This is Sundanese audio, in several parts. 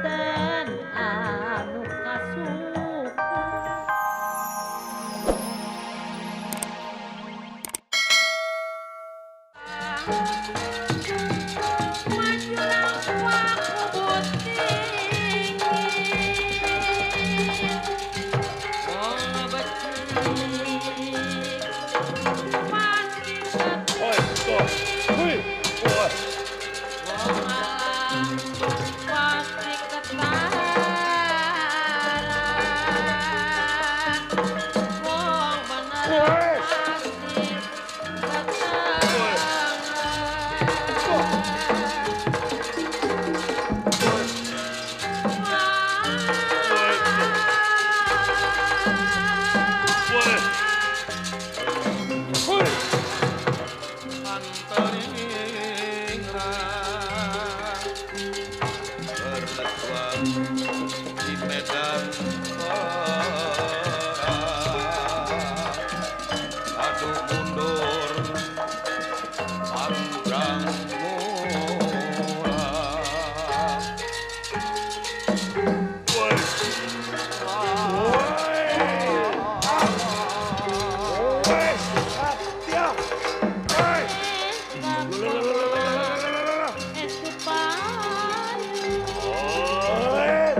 boten anu kasuku majulang waku buting wong becik pasti Oi, stop. Hui. Wah. wong alam pasti ketara wong bener Woi. pasti Woi. Hui. Antaringrang berletuang di medan perang adu mundur panjang murah Woi. Woi. Dia. Woi. Lalalalalalala. itu payu Woi.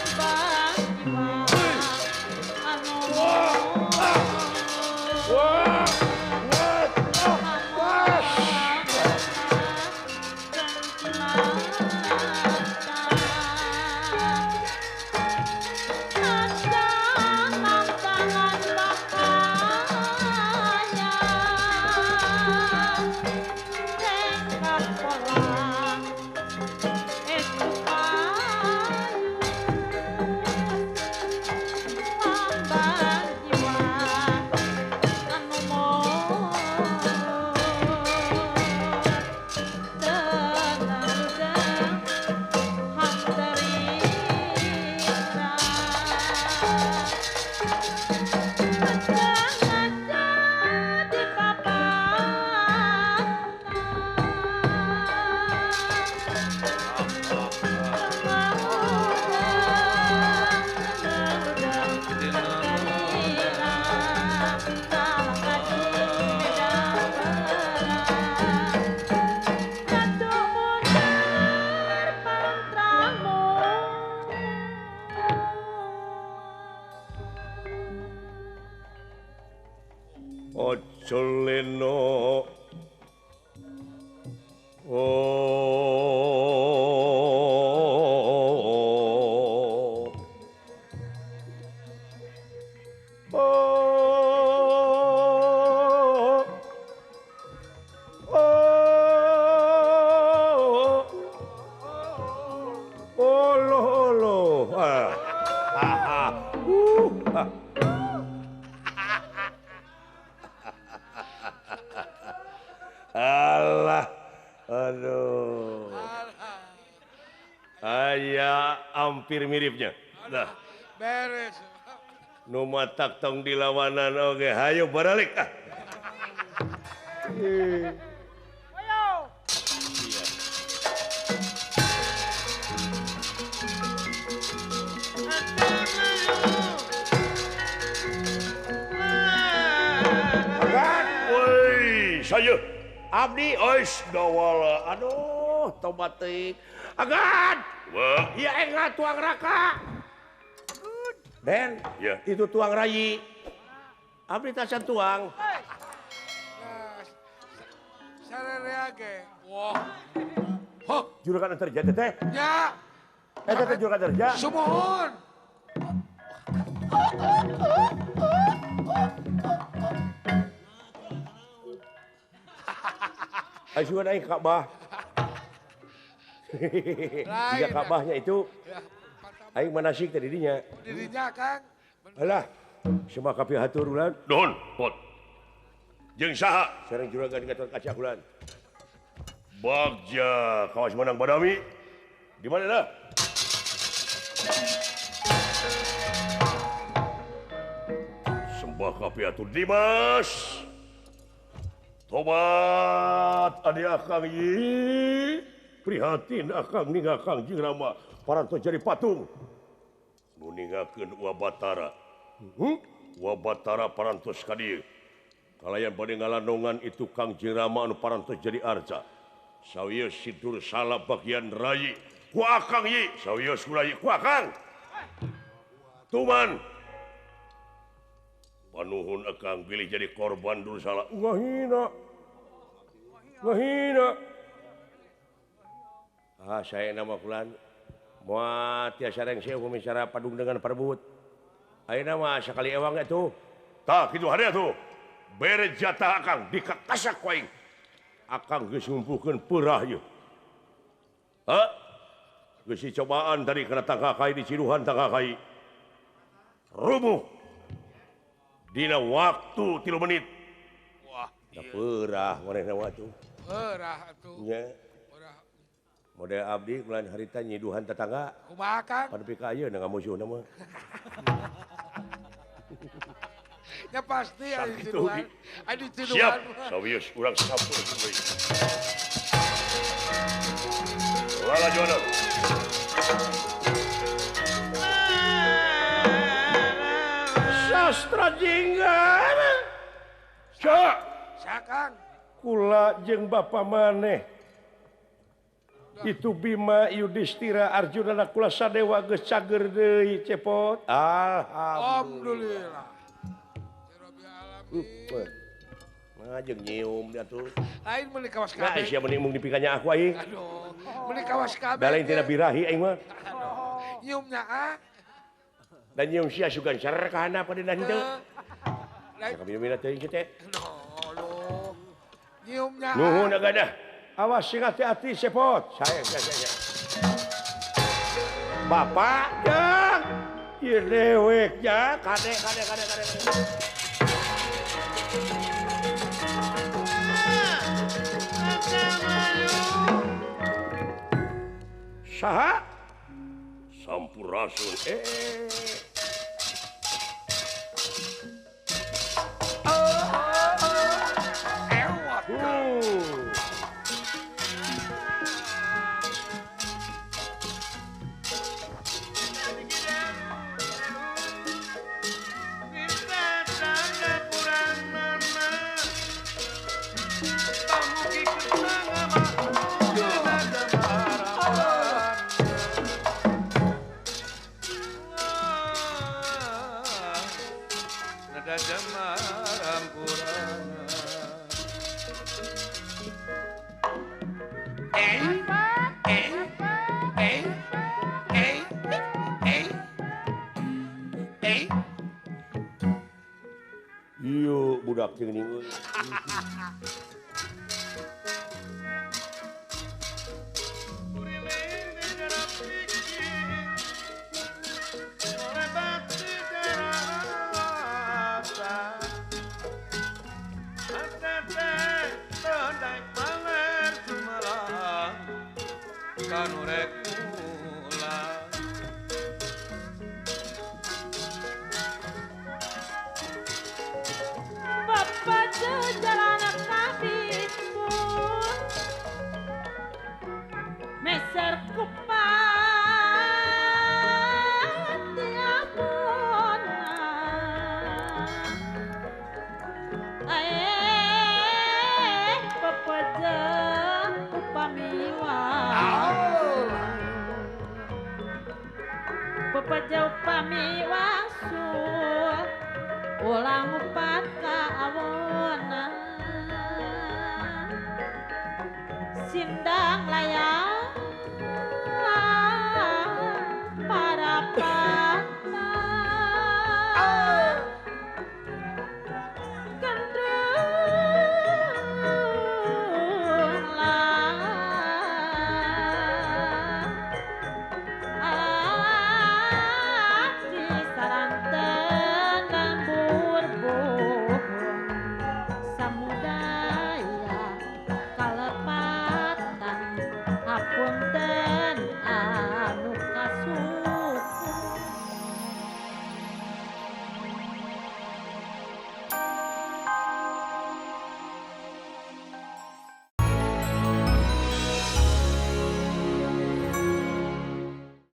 ambang jiwa anu Wah. Ojo leno. Oh. Oh. Oh. Oh lo lo. Ah. Ah. Ah. Ah. Alah, aduh. Aya hampir miripnya. Nah, beres nu matak tong dilawanan oge. Hayo baralik ah. Agan, woi, saya abdi ois dawala. Aduh, tobat teuing. Agan. Wah, ya enggak tuang raka. Den, ya. Itu tuang rayi. Abdi tasan tuang. sarereage wah Juragan terja teh. ya Eta teh juragan terja. sumohon Asyuan aing Ka'bah. Jika Ka'bahnya itu ya aing manasik tadi dinya. dirinya Kang Alah, semua kapi hatur ulan. Don, pot. Jeung saha sareng juragan Gatot Kaca ulan. Bagja kawas menang Badami. Di mana dah? Sembah kapi hatur Dimas. Tobat adi akang yi. prihatin akang ninggalkan jeung Rama parantos jadi patung. Nu ninggalkeun Wabatara. Wabatara parantos ka dieu. Kalayan bade ngalandongan itu Kang jeung Rama anu parantos jadi arca. Sawios sidur salah bagian rayi ku akang ye. Sawios rayi ku akang. Tuman. Panuhun akang pilih jadi korban dulu salah. Ngahina. Saya nama kulan. Moal tiasa reng saya pembicara padung dengan perbut. Ayeuna mah sakali ewang itu. Tah kitu hade atuh. Bere jatah akang dikatasak ku aing. Akang geus ngumpulkeun peurah ieu. Geus cobaan tadi kana tangka kai di Ciduhan tangka kai. Rubuh. Dina waktu 3 menit. Wah, peurah manehna waktu. Peurah atuh. Nya. Model abdi bulan harita nyiduhan tetangga. Kumaha Kang? Panepi ka ayeuna ngamusuhna mah. Ya pasti aya Sakit Ciduhan. ugi. Aya di Siap. Ciduhan. Sawios urang sampun deui. Lala Jono. Sastra jinggan. Cak. Sakang. Kula jeung bapa maneh. Itu Bima Yudhistira Arjuna na kula sadewa geus cager deui cepot. Alhamdulillah. Nah jeung nyium dia tuh. Lain meuli kawas Nah, kabeh. sia meni mung dipikanya aku aing. Aduh, meuli kawas kabeh. Balain tina birahi aing mah. Nyiumnya ah. Dan nyium sia sugan sarer ka handap ka dina henteu. Lain. Kami minat teuing kitu teh. Loh. Nyiumnya ah. Nuhun agadah. Awas sing hati-hati sepot. Saya. Bapak jeung ieu dewek ja kade. Saha? Sampurasun. Iyo budak jeung ningeun. Bapak jalan kaki pun meser kupat tiapun bapak upamiwa bapak upamiwa sul ulang upat kaawona sindang layan